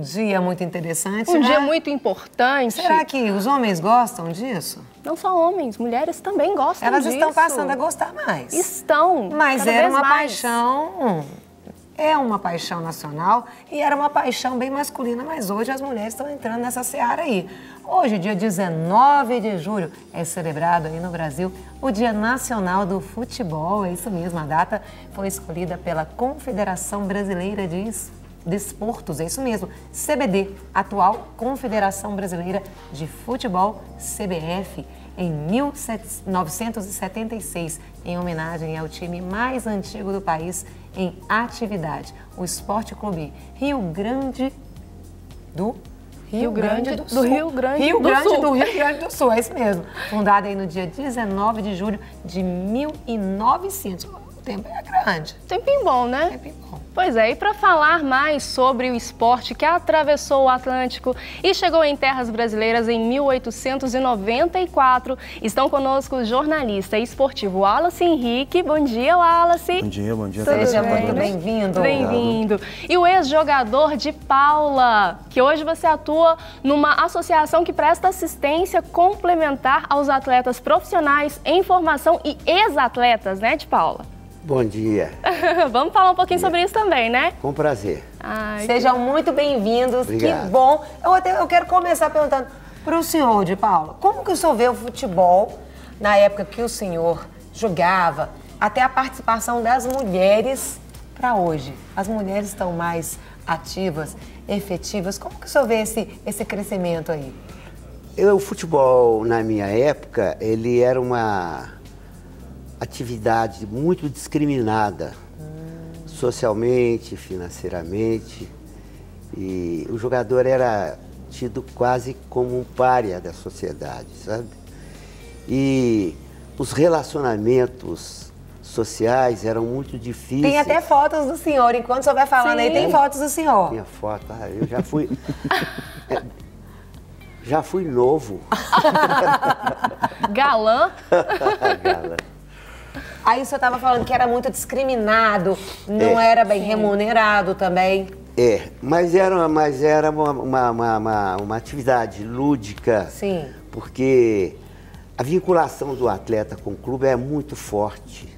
dia muito interessante, Um né? dia muito importante. Será que os homens gostam disso? Não só homens, mulheres também gostam Elas disso. estão passando a gostar mais. Estão. Mas cada era vez uma mais. paixão, é uma paixão nacional e era uma paixão bem masculina, mas hoje as mulheres estão entrando nessa seara aí. Hoje, dia 19 de julho, é celebrado aí no Brasil o Dia Nacional do Futebol. É isso mesmo, a data foi escolhida pela Confederação Brasileira de Desportos, é isso mesmo, CBD, atual Confederação Brasileira de Futebol, CBF, em 1976, em homenagem ao time mais antigo do país em atividade, o Esporte Clube Rio Grande do Sul. Rio Grande do Sul, é isso mesmo. Fundada aí no dia 19 de julho de 1900. O tempo é grande. Tempinho bom, né? Tempinho bom. Pois é, e para falar mais sobre o esporte que atravessou o Atlântico e chegou em terras brasileiras em 1894, estão conosco o jornalista e esportivo Wallace Henrique. Bom dia, Wallace. Bom dia, bom dia. Seja muito bem-vindo. Bem-vindo. E o ex-jogador de Paula, que hoje você atua numa associação que presta assistência complementar aos atletas profissionais em formação e ex-atletas, né, de Paula? Bom dia. Vamos falar um pouquinho sobre isso também, né? Com prazer. Ai, Sejam muito bem-vindos. Obrigado. Que bom. Eu quero começar perguntando para o senhor, de Paula, como que o senhor vê o futebol na época que o senhor jogava, até a participação das mulheres para hoje? As mulheres estão mais ativas, efetivas. Como que o senhor vê esse crescimento aí? O futebol, na minha época, ele era uma atividade muito discriminada, socialmente, financeiramente, e o jogador era tido quase como um pária da sociedade, sabe? E os relacionamentos sociais eram muito difíceis. Tem até fotos do senhor, enquanto o senhor vai falando aí, tem fotos do senhor. Minha foto, eu já fui... já fui novo. galã. Galã. Aí o senhor estava falando que era muito discriminado, não era bem remunerado também. Mas era uma atividade lúdica. Sim. Porque a vinculação do atleta com o clube é muito forte.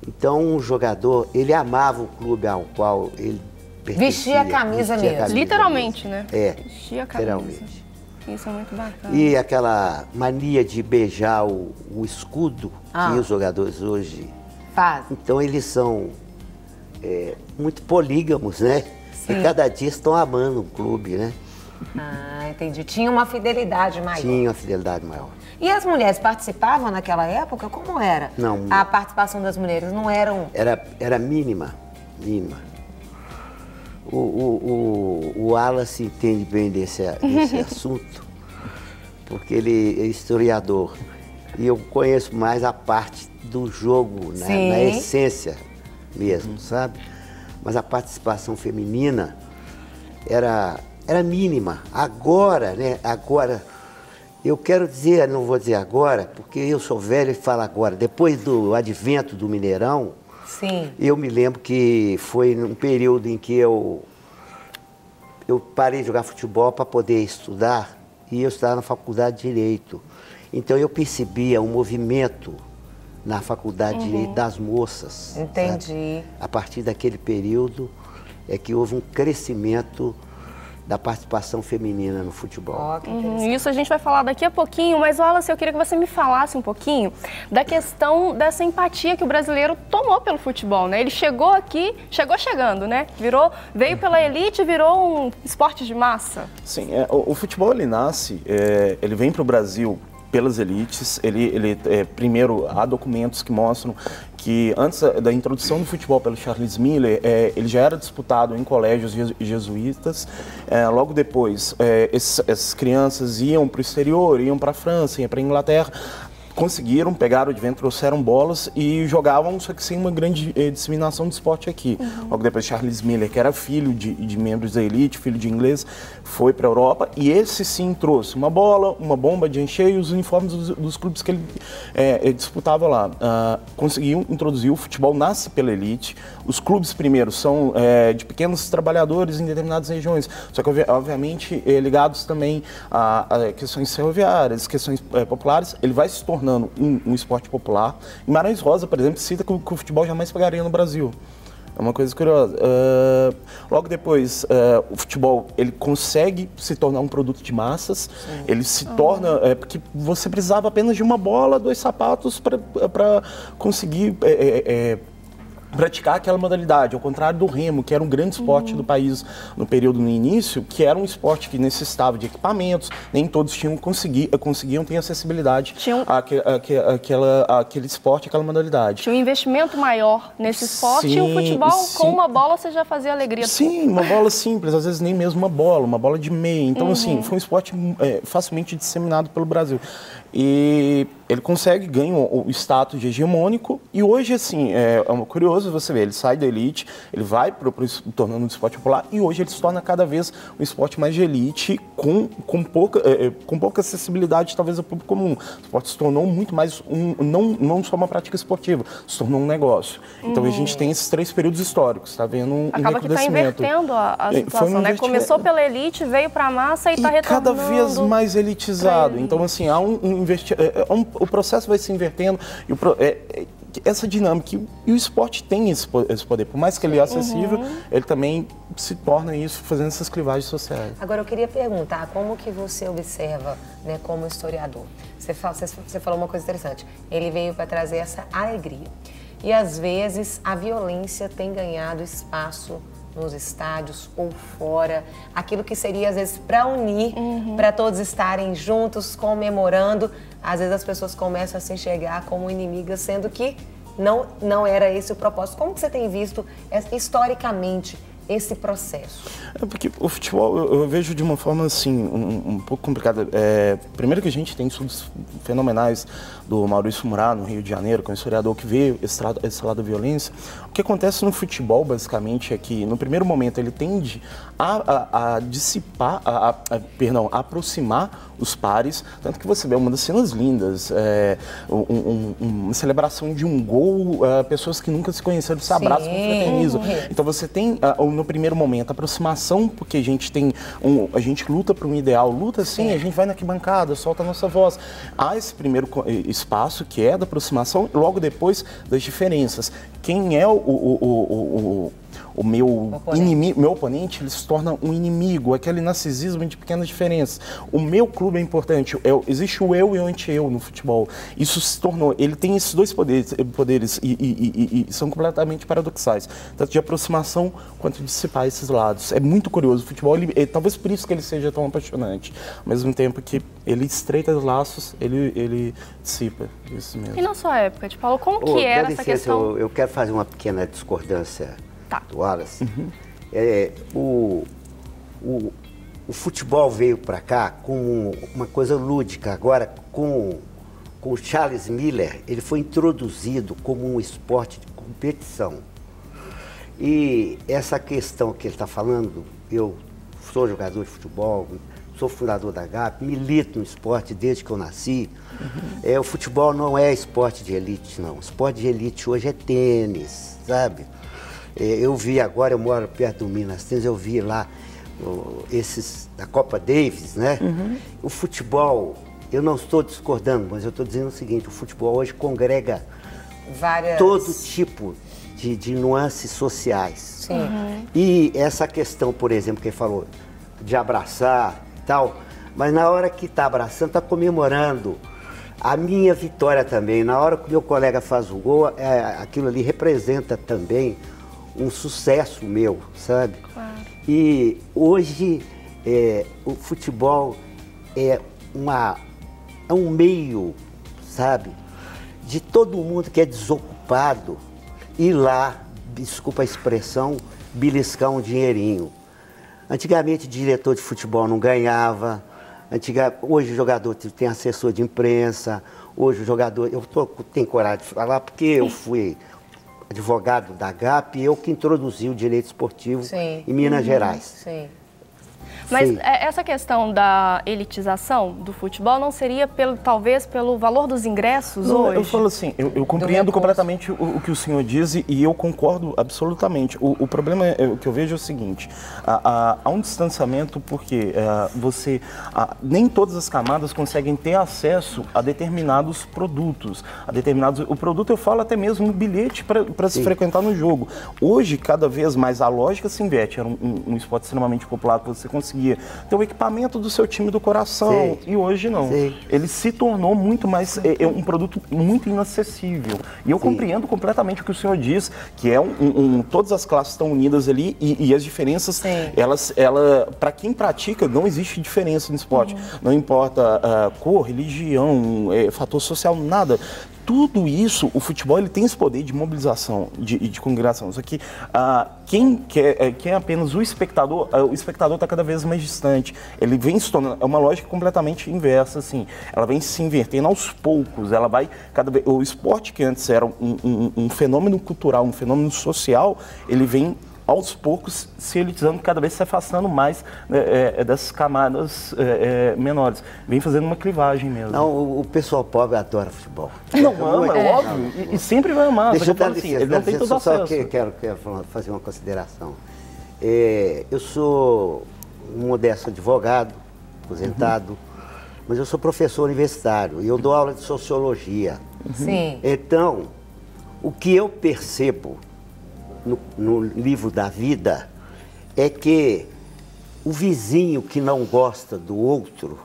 Então, um jogador, ele amava o clube ao qual ele pertencia. Vestia a camisa mesmo. Literalmente, né? Vestia a camisa. Literalmente. Isso é muito bacana. E aquela mania de beijar o escudo que os jogadores hoje fazem. Então, eles são muito polígamos, né? Sim. E cada dia estão amando o clube, né? Ah, entendi. Tinha uma fidelidade maior. Tinha uma fidelidade maior. E as mulheres participavam naquela época? Como era? Não. A participação das mulheres não eram... Era mínima, mínima. O Wallace entende bem desse assunto, porque ele é historiador. E eu conheço mais a parte do jogo, na essência mesmo, sabe? Mas a participação feminina era mínima. Agora, né? Agora, eu quero dizer, não vou dizer agora, porque eu sou velho e falo agora. Depois do advento do Mineirão, Sim. Eu me lembro que foi num período em que eu parei de jogar futebol para poder estudar, e eu estava na faculdade de Direito. Então eu percebia um movimento na faculdade de Direito das moças. Entendi. Sabe? A partir daquele período é que houve um crescimento da participação feminina no futebol. Isso a gente vai falar daqui a pouquinho, mas Wallace, eu queria que você me falasse um pouquinho da questão dessa empatia que o brasileiro tomou pelo futebol, né? Ele chegou aqui, chegando, né? Veio pela elite e virou um esporte de massa. Sim, o futebol ele nasce, ele vem para o Brasil pelas elites. Primeiro, há documentos que mostram que antes da introdução do futebol pelo Charles Miller, ele já era disputado em colégios jesuítas. Logo depois, essas crianças iam para o exterior, iam para a França, iam para a Inglaterra. conseguiram, pegaram o advento, trouxeram bolas e jogavam, só que sem uma grande disseminação de esporte aqui. Logo depois, Charles Miller, que era filho de membros da elite, filho de inglês, foi para a Europa e esse sim trouxe uma bola, uma bomba de encher e os uniformes dos clubes que ele disputava lá. Conseguiu introduzir o futebol, nasce pela elite. Os clubes, primeiro, são de pequenos trabalhadores em determinadas regiões, só que, obviamente, ligados também a questões ferroviárias, questões populares. Ele vai se tornando um esporte popular. Em Guimarães Rosa, por exemplo, cita que o futebol jamais pegaria no Brasil. É uma coisa curiosa. Logo depois, o futebol ele consegue se tornar um produto de massas. Sim. Ele se torna... porque você precisava apenas de uma bola, 2 sapatos para conseguir... praticar aquela modalidade, ao contrário do remo, que era um grande esporte do país no período no início, que era um esporte que necessitava de equipamentos, nem todos conseguiam ter acessibilidade àquele esporte, àquela modalidade. Tinha um investimento maior nesse esporte e o futebol, com uma bola, você já fazia alegria. Sim, uma bola simples, às vezes nem mesmo uma bola de meia. Então, assim, foi um esporte facilmente disseminado pelo Brasil. E ele ganha o status de hegemônico e hoje, assim, é curioso você ver, ele sai da elite, ele vai tornando um esporte popular e hoje ele se torna cada vez um esporte mais de elite com pouca acessibilidade, talvez, ao público comum. O esporte se tornou muito mais, não só uma prática esportiva, se tornou um negócio. Então a gente tem esses 3 períodos históricos, está vendo um acaba que está invertendo a situação, né? Começou pela elite, veio para a massa e está retornando. Cada vez mais elitizado. Então, assim, o processo vai se invertendo e essa dinâmica, e o esporte tem esse poder, por mais que ele é acessível, ele também se torna isso, fazendo essas clivagens sociais. Agora, eu queria perguntar, como que você observa, né, como historiador? Você falou uma coisa interessante, ele veio para trazer essa alegria, e às vezes a violência tem ganhado espaço nos estádios ou fora, aquilo que seria às vezes para unir, para todos estarem juntos, comemorando, às vezes as pessoas começam a se enxergar como inimigas, sendo que não era esse o propósito. Como que você tem visto historicamente esse processo? Porque o futebol eu vejo de uma forma assim, um pouco complicada. Primeiro que a gente tem estudos fenomenais do Maurício Murat, no Rio de Janeiro, que é um historiador que vê esse lado da violência. O que acontece no futebol, basicamente, é que no primeiro momento ele tende a dissipar, a aproximar os pares, tanto que você vê uma das cenas lindas, uma celebração de um gol, pessoas que nunca se conheceram se abraçam, confraternizam. Então você tem, no primeiro momento, a aproximação, porque a gente luta por um ideal, luta sim, a gente vai na arquibancada, solta a nossa voz. Há esse primeiro espaço que é da aproximação, logo depois das diferenças. Quem é o meu inimigo, meu oponente, ele se torna um inimigo, aquele narcisismo de pequenas diferenças. O meu clube é importante, existe o eu e o anti-eu no futebol. Isso se tornou, ele tem esses 2 poderes e são completamente paradoxais, tanto de aproximação quanto de dissipar esses lados. É muito curioso, o futebol, talvez por isso que ele seja tão apaixonante, ao mesmo tempo que ele estreita os laços, ele dissipa isso mesmo. E na sua época, Paulo, como que era essa questão? Eu quero fazer uma pequena discordância. Do Wallace. O futebol veio para cá com uma coisa lúdica. Agora, com o Charles Miller, ele foi introduzido como um esporte de competição. E essa questão que ele está falando, eu sou jogador de futebol, sou fundador da GAP, milito no esporte desde que eu nasci. O futebol não é esporte de elite, não. O esporte de elite hoje é tênis, sabe? Eu vi agora, eu moro perto do Minas Tênis, eu vi lá esses da Copa Davis, né? O futebol, eu não estou discordando, mas eu estou dizendo o seguinte, o futebol hoje congrega todo tipo de nuances sociais. Sim. E essa questão, por exemplo, que ele falou, de abraçar e tal, mas na hora que está abraçando, está comemorando a minha vitória também. Na hora que o meu colega faz o gol, aquilo ali representa também um sucesso meu, sabe? Claro. E hoje o futebol é um meio, sabe, de todo mundo que é desocupado ir lá, desculpa a expressão, beliscar um dinheirinho. Antigamente, diretor de futebol não ganhava, Hoje o jogador tem assessor de imprensa, hoje o jogador... Eu tenho coragem de falar porque eu fui advogado da GAP e eu que introduzi o direito esportivo em Minas Gerais. Sim. Mas essa questão da elitização do futebol não seria, talvez, pelo valor dos ingressos hoje? Eu falo assim, eu compreendo completamente o que o senhor diz e eu concordo absolutamente. O problema o que eu vejo é o seguinte, há um distanciamento porque nem todas as camadas conseguem ter acesso a determinados produtos. O produto eu falo até mesmo no bilhete para se frequentar no jogo. Hoje, cada vez mais, a lógica se inverte. Era um esporte extremamente popular que você conseguia ter o equipamento do seu time do coração. E hoje não. Ele se tornou muito mais, um produto muito inacessível. E eu compreendo completamente o que o senhor diz, que todas as classes estão unidas ali e as diferenças, para quem pratica, não existe diferença no esporte. Não importa cor, religião, fator social, nada. Tudo isso, o futebol ele tem esse poder de mobilização, de congregação. Só que quem é apenas o espectador está cada vez mais distante. Ele vem se tornando, é uma lógica completamente inversa, assim. Ela vem se invertendo aos poucos. Ela vai o esporte que antes era um fenômeno cultural, um fenômeno social, ele vem aos poucos se elitizando, cada vez se afastando mais dessas camadas menores. Vem fazendo uma clivagem mesmo. Não, o pessoal pobre adora futebol. Não ama, é óbvio, e sempre vai amar. Deixa eu dar assim, ele não tem todo só acesso. Quero fazer uma consideração. Eu sou um modesto advogado, aposentado, mas eu sou professor universitário e eu dou aula de sociologia. Sim. Então, o que eu percebo no livro da vida é que o vizinho que não gosta do outro,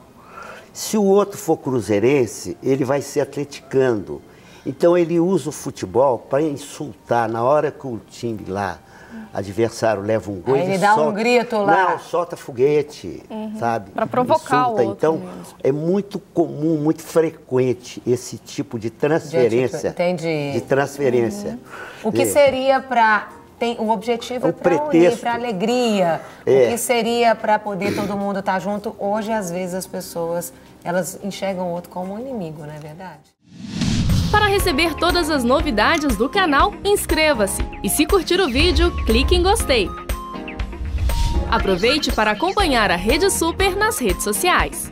se o outro for cruzeirense, ele vai ser atleticano. Então ele usa o futebol para insultar. Na hora que o time lá, adversário, leva um gol, ele dá um grito lá. Não, solta foguete, sabe? Para provocar o outro. Então, é muito comum, muito frequente esse tipo de transferência. Entendi. De transferência. O que seria para... O objetivo é para unir, para alegria. O que seria para poder todo mundo estar junto. Hoje, às vezes, as pessoas elas enxergam o outro como um inimigo, não é verdade? Para receber todas as novidades do canal, inscreva-se. E se curtir o vídeo, clique em gostei. Aproveite para acompanhar a Rede Super nas redes sociais.